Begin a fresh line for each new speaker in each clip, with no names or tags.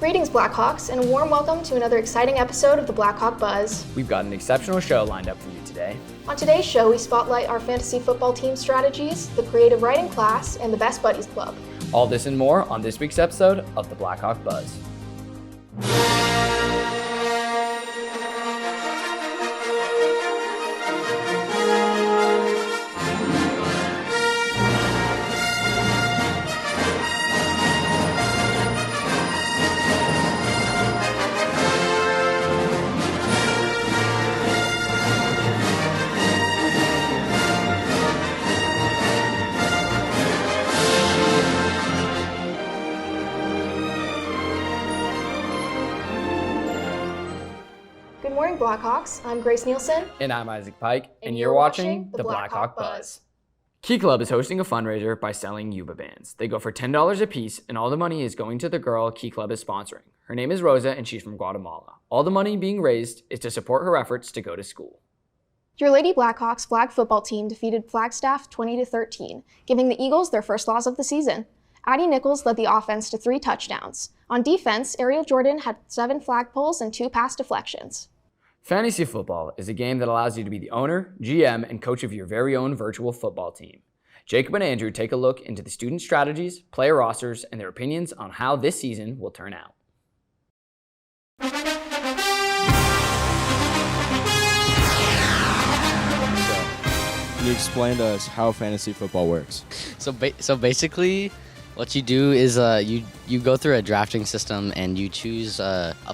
Greetings, Blackhawks, and a warm welcome to another exciting episode of the Blackhawk Buzz.
We've got an exceptional show lined up for you today.
On today's show, we spotlight our fantasy football team strategies, the creative writing class, and the Best Buddies Club.
All this and more on this week's episode of the Blackhawk Buzz.
Good morning, Blackhawks. I'm Grace Nielsen.
And I'm Isaac Pike, and you're watching the Blackhawk Buzz. Key Club is hosting a fundraiser by selling Yuba bands. They go for $10 a piece, and all the money is going to the girl Key Club is sponsoring. Her name is Rosa, and she's from Guatemala. All the money being raised is to support her efforts to go to school.
Your Lady Blackhawks flag football team defeated Flagstaff 20-13, giving the Eagles their first loss of the season. Addie Nichols led the offense to 3 touchdowns. On defense, Ariel Jordan had 7 flag pulls and 2 pass deflections.
Fantasy football is a game that allows you to be the owner, GM, and coach of your very own virtual football team. Jacob and Andrew take a look into the student strategies, player rosters, and their opinions on how this season will turn out.
Can you explain to us how fantasy football works?
So basically, what you do is you go through a drafting system and you choose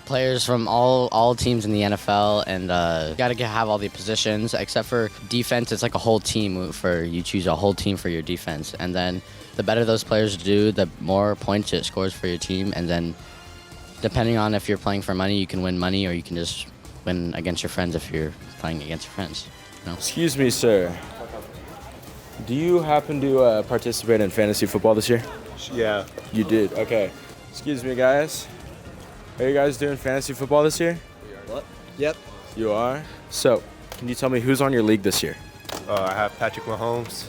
players from all teams in the NFL, and you gotta have all the positions except for defense. It's like a whole team you choose a whole team for your defense, and then the better those players do, the more points it scores for your team. And then depending on if you're playing for money, you can win money, or you can just win against your friends if you're playing against your friends. You know?
Excuse me, sir. Do you happen to participate in fantasy football this year?
Yeah.
You did? Okay. Excuse me, guys. Are you guys doing fantasy football this year?
What? Yep.
You are? So, can you tell me who's on your league this year?
I have Patrick Mahomes.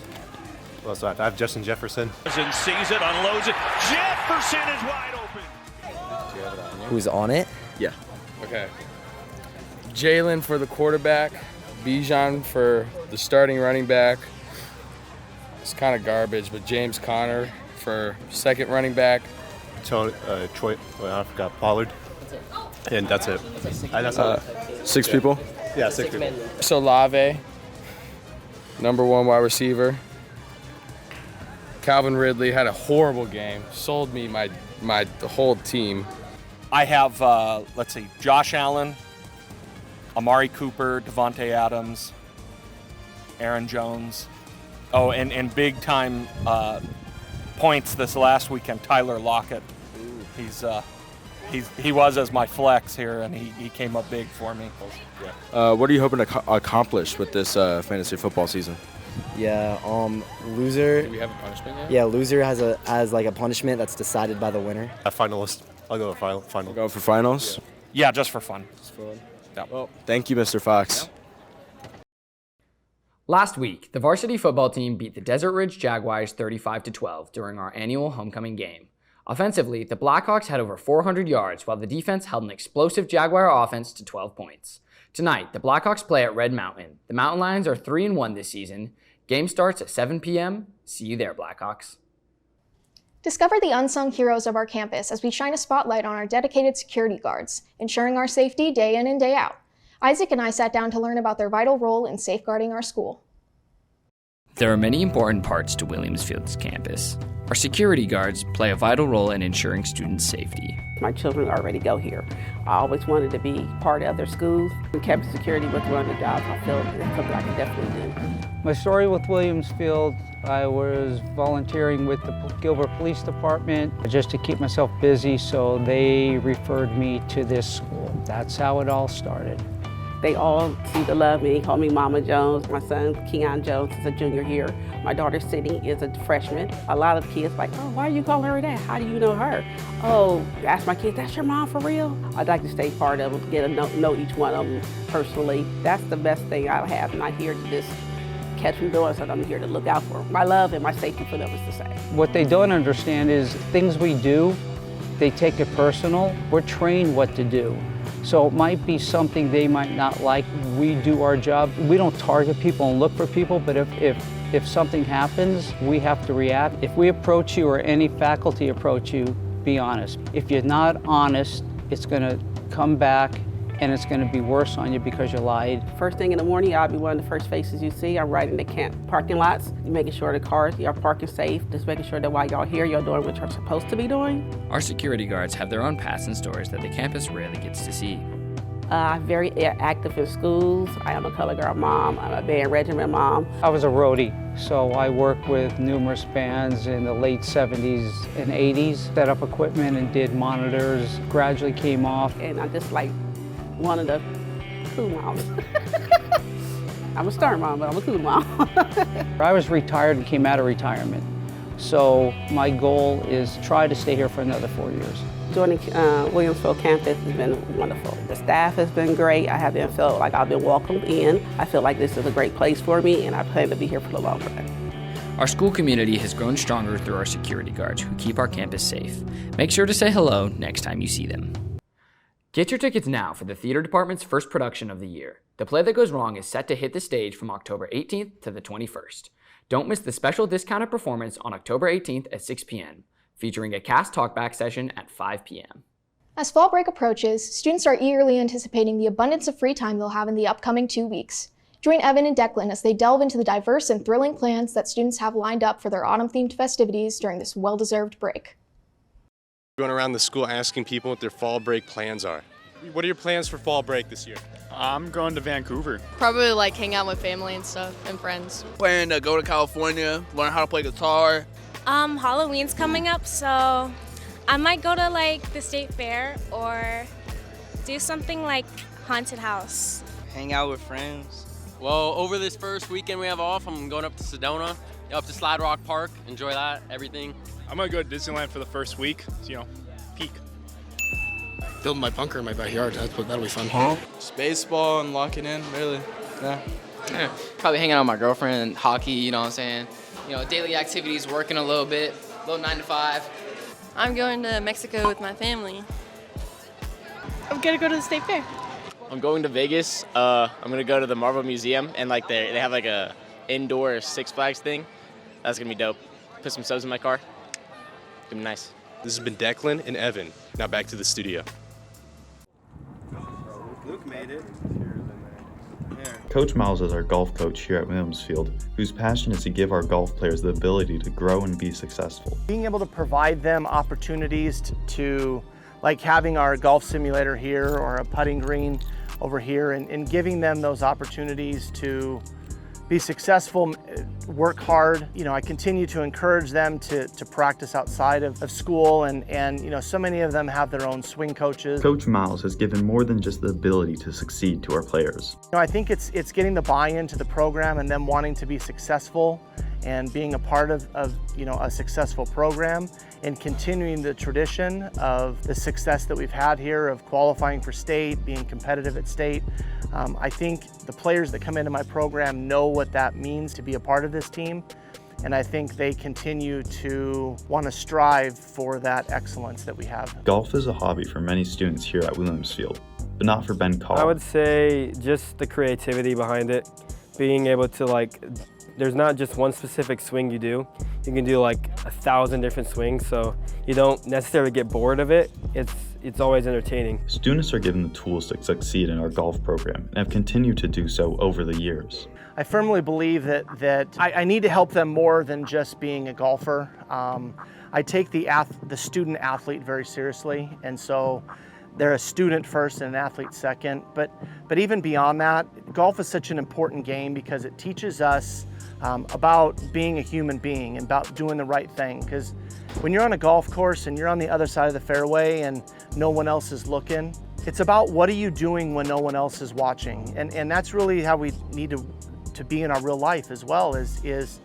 What else do I have Justin Jefferson.
Sees it, unloads it. Jefferson is wide open.
Who's on it?
Yeah. Okay. Jalen for the quarterback. Bijan for the starting running back. It's kind of garbage, but James Conner for second running back.
Troy, I forgot, Pollard. And that's it. That's all.
6 people?
Yeah, 6 people.
So Lave, number 1 wide receiver. Calvin Ridley had a horrible game. Sold me the whole team.
I have, Josh Allen, Amari Cooper, Devontae Adams, Aaron Jones. Oh, and big time points this last weekend, Tyler Lockett. He was as my flex here, and he came up big for me.
What are you hoping to accomplish with this fantasy football season?
Yeah, loser.
Do we have a punishment yet?
Yeah, loser has a punishment that's decided by the winner.
A finalist. I'll go with final.
Go for finals?
Yeah, just for fun.
Yeah. Well, thank you, Mr. Fox.
Last week, the varsity football team beat the Desert Ridge Jaguars 35-12 during our annual homecoming game. Offensively, the Blackhawks had over 400 yards, while the defense held an explosive Jaguar offense to 12 points. Tonight, the Blackhawks play at Red Mountain. The Mountain Lions are 3-1 this season. Game starts at 7 p.m. See you there, Blackhawks.
Discover the unsung heroes of our campus as we shine a spotlight on our dedicated security guards, ensuring our safety day in and day out. Isaac and I sat down to learn about their vital role in safeguarding our school.
There are many important parts to Williamsfield's campus. Our security guards play a vital role in ensuring students' safety.
My children already go here. I always wanted to be part of their schools. Campus security was one of the jobs I feel that's something I can definitely do.
My story with Williamsfield, I was volunteering with the Gilbert Police Department just to keep myself busy, so they referred me to this school. That's how it all started.
They all seem to love me, call me Mama Jones. My son, Keon Jones, is a junior here. My daughter, Sydney, is a freshman. A lot of kids like, oh, why are you calling her that? How do you know her? Oh, ask my kids, that's your mom for real? I'd like to stay part of them, get to know each one of them personally. That's the best thing I have. I'm not here to just catch them doing something. I'm here to look out for them. My love and my safety for them is the same.
What they don't understand is things we do, they take it personal. We're trained what to do. So it might be something they might not like. We do our job. We don't target people and look for people, but if something happens, we have to react. If we approach you or any faculty approach you, be honest. If you're not honest, it's gonna come back and it's gonna be worse on you because you lied.
First thing in the morning, I'll be one of the first faces you see. I'm right in the camp parking lots, making sure the cars are parking safe, just making sure that while y'all here, y'all doing what you're supposed to be doing.
Our security guards have their own paths and stories that the campus rarely gets to see.
I'm very active in schools. I am a color guard mom. I'm a band regiment mom.
I was a roadie, so I worked with numerous bands in the late 70s and 80s, set up equipment and did monitors, gradually came off.
And I'm just like one of the cool moms. I'm a star mom, but I'm a cool mom.
I was retired and came out of retirement. So my goal is to try to stay here for another 4 years.
Joining Williamsville campus has been wonderful. The staff has been great. I have felt like I've been welcomed in. I feel like this is a great place for me, and I plan to be here for the long run.
Our school community has grown stronger through our security guards who keep our campus safe. Make sure to say hello next time you see them.
Get your tickets now for the theater department's first production of the year. The Play That Goes Wrong is set to hit the stage from October 18th to the 21st. Don't miss the special discounted performance on October 18th at 6 p.m., featuring a cast talkback session at 5 p.m.
As fall break approaches, students are eagerly anticipating the abundance of free time they'll have in the upcoming 2 weeks. Join Evan and Declan as they delve into the diverse and thrilling plans that students have lined up for their autumn-themed festivities during this well-deserved break.
Going around the school asking people what their fall break plans are. What are your plans for fall break this year?
I'm going to Vancouver.
Probably like hang out with family and stuff and friends.
Planning to go to California, learn how to play guitar.
Halloween's coming up, so I might go to like the state fair or do something like haunted house.
Hang out with friends. Well, over this first weekend we have off, I'm going up to Sedona, up to Slide Rock Park, enjoy that, everything.
I'm going to go to Disneyland for the first week, so, peak.
Build my bunker in my backyard, that'll be fun.
Just baseball and locking in, really, yeah.
Probably hanging out with my girlfriend and hockey, you know what I'm saying? Daily activities, working a little bit, little 9 to 5.
I'm going to Mexico with my family.
I'm gonna go to the state fair.
I'm going to Vegas. I'm gonna go to the Marvel Museum and they have like a indoor Six Flags thing. That's gonna be dope. Put some subs in my car. Gonna be nice.
This has been Declan and Evan. Now back to the studio.
Luke made it.
Coach Miles is our golf coach here at Williamsfield, whose passion is to give our golf players the ability to grow and be successful.
Being able to provide them opportunities to like having our golf simulator here or a putting green over here and giving them those opportunities to be successful, work hard. I continue to encourage them to practice outside of school and so many of them have their own swing coaches.
Coach Miles has given more than just the ability to succeed to our players.
I think it's getting the buy-in to the program and them wanting to be successful and being a part of a successful program and continuing the tradition of the success that we've had here of qualifying for state, being competitive at state. I think the players that come into my program know what that means to be a part of this team, and I think they continue to want to strive for that excellence that we have.
Golf is a hobby for many students here at Williamsfield, but not for Ben Call.
I would say just the creativity behind it, being able to there's not just one specific swing you do. You can do 1,000 different swings, so you don't necessarily get bored of it. It's always entertaining.
Students are given the tools to succeed in our golf program and have continued to do so over the years.
I firmly believe that I need to help them more than just being a golfer. I take the student athlete very seriously, and so they're a student first and an athlete second. But even beyond that, golf is such an important game because it teaches us about being a human being and about doing the right thing. Because when you're on a golf course and you're on the other side of the fairway and no one else is looking, it's about what are you doing when no one else is watching. And that's really how we need to be in our real life as well, is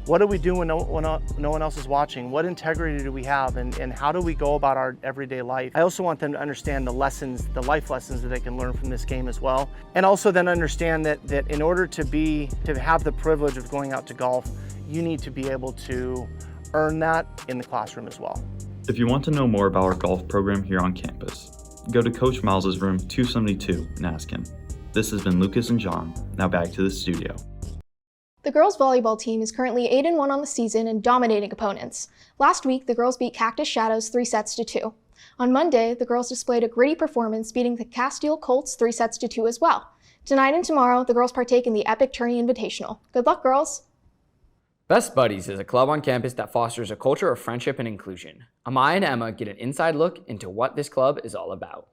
what do we do when no one else is watching? What integrity do we have, and how do we go about our everyday life? I also want them to understand the life lessons that they can learn from this game as well. And also then understand that in order to have the privilege of going out to golf, you need to be able to earn that in the classroom as well.
If you want to know more about our golf program here on campus, go to Coach Miles' room 272 and ask him. This has been Lucas and John. Now back to the studio.
The girls' volleyball team is currently 8-1 on the season and dominating opponents. Last week, the girls beat Cactus Shadows 3-2. On Monday, the girls displayed a gritty performance, beating the Castile Colts 3-2 as well. Tonight and tomorrow, the girls partake in the Epic Tourney Invitational. Good luck, girls!
Best Buddies is a club on campus that fosters a culture of friendship and inclusion. Amaya and Emma get an inside look into what this club is all about.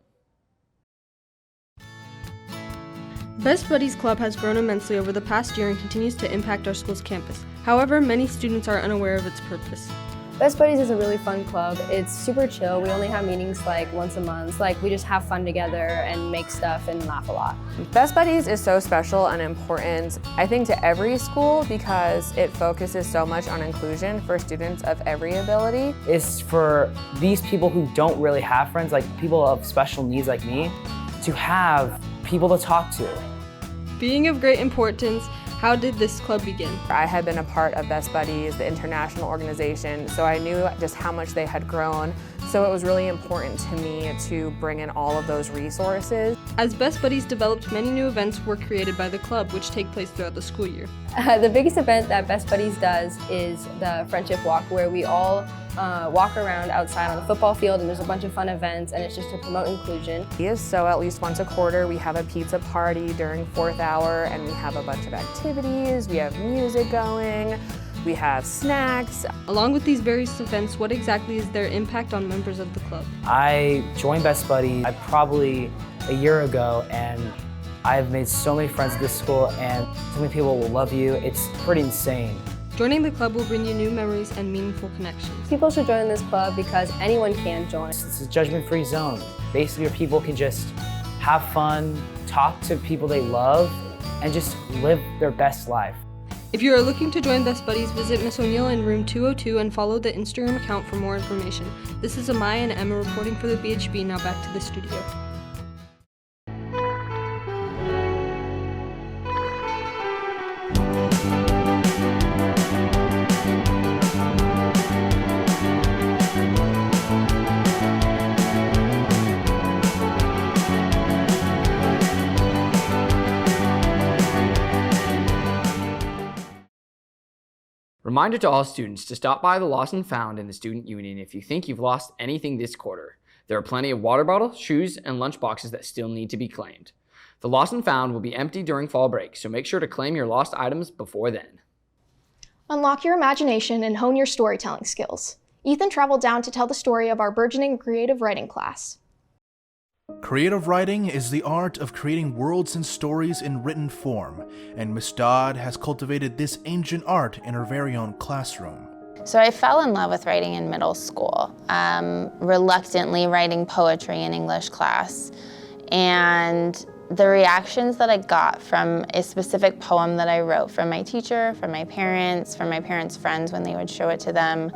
Best Buddies Club has grown immensely over the past year and continues to impact our school's campus. However, many students are unaware of its purpose.
Best Buddies is a really fun club. It's super chill. We only have meetings like once a month. We just have fun together and make stuff and laugh a lot.
Best Buddies is so special and important, I think, to every school because it focuses so much on inclusion for students of every ability.
It's for these people who don't really have friends, like people of special needs like me, to have people to talk to.
Being of great importance, how did this club begin?
I had been a part of Best Buddies, the international organization, so I knew just how much they had grown. So it was really important to me to bring in all of those resources.
As Best Buddies developed, many new events were created by the club, which take place throughout the school year.
The biggest event that Best Buddies does is the Friendship Walk, where we all walk around outside on the football field, and there's a bunch of fun events, and it's just to promote inclusion.
So at least once a quarter, we have a pizza party during 4th hour, and we have a bunch of activities, we have music going, we have snacks.
Along with these various events, what exactly is their impact on members of the club?
I joined Best Buddies probably a year ago, and I've made so many friends at this school, and so many people will love you. It's pretty insane.
Joining the club will bring you new memories and meaningful connections.
People should join this club because anyone can join.
It's a judgment-free zone. Basically, where people can just have fun, talk to people they love, and just live their best life.
If you are looking to join Best Buddies, visit Miss O'Neill in room 202 and follow the Instagram account for more information. This is Amaya and Emma reporting for the BHB. Now back to the studio.
Reminder to all students to stop by the Lost and Found in the Student Union if you think you've lost anything this quarter. There are plenty of water bottles, shoes, and lunch boxes that still need to be claimed. The Lost and Found will be empty during fall break, so make sure to claim your lost items before then.
Unlock your imagination and hone your storytelling skills. Ethan traveled down to tell the story of our burgeoning creative writing class.
Creative writing is the art of creating worlds and stories in written form, and Miss Dodd has cultivated this ancient art in her very own classroom.
So I fell in love with writing in middle school, reluctantly writing poetry in English class. And the reactions that I got from a specific poem that I wrote from my teacher, from my parents friends when they would show it to them,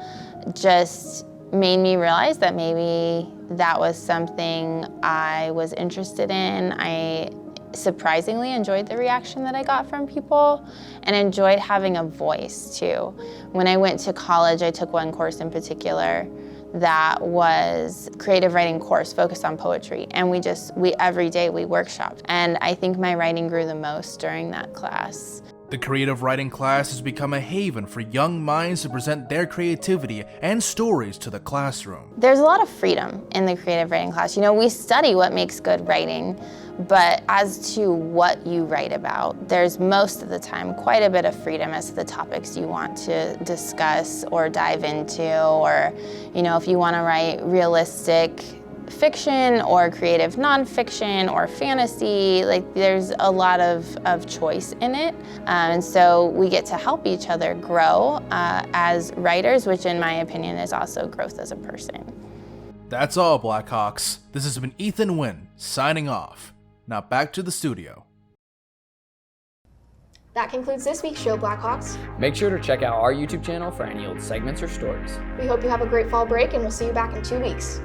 just made me realize that maybe that was something I was interested in. I surprisingly enjoyed the reaction that I got from people and enjoyed having a voice too. When I went to college, I took one course in particular that was creative writing course focused on poetry, and we every day we workshopped, and I think my writing grew the most during that class.
The creative writing class has become a haven for young minds to present their creativity and stories to the classroom.
There's a lot of freedom in the creative writing class. You know, we study what makes good writing, but as to what you write about, there's most of the time quite a bit of freedom as to the topics you want to discuss or dive into, or, you know, if you want to write realistic fiction or creative nonfiction or fantasy, like there's a lot of choice in it. And so we get to help each other grow as writers, which in my opinion is also growth as a person.
That's all, Blackhawks. This has been Ethan Nguyen signing off. Now back to the studio.
That concludes this week's show, Blackhawks.
Make sure to check out our YouTube channel for any old segments or stories.
We hope you have a great fall break, and we'll see you back in 2 weeks.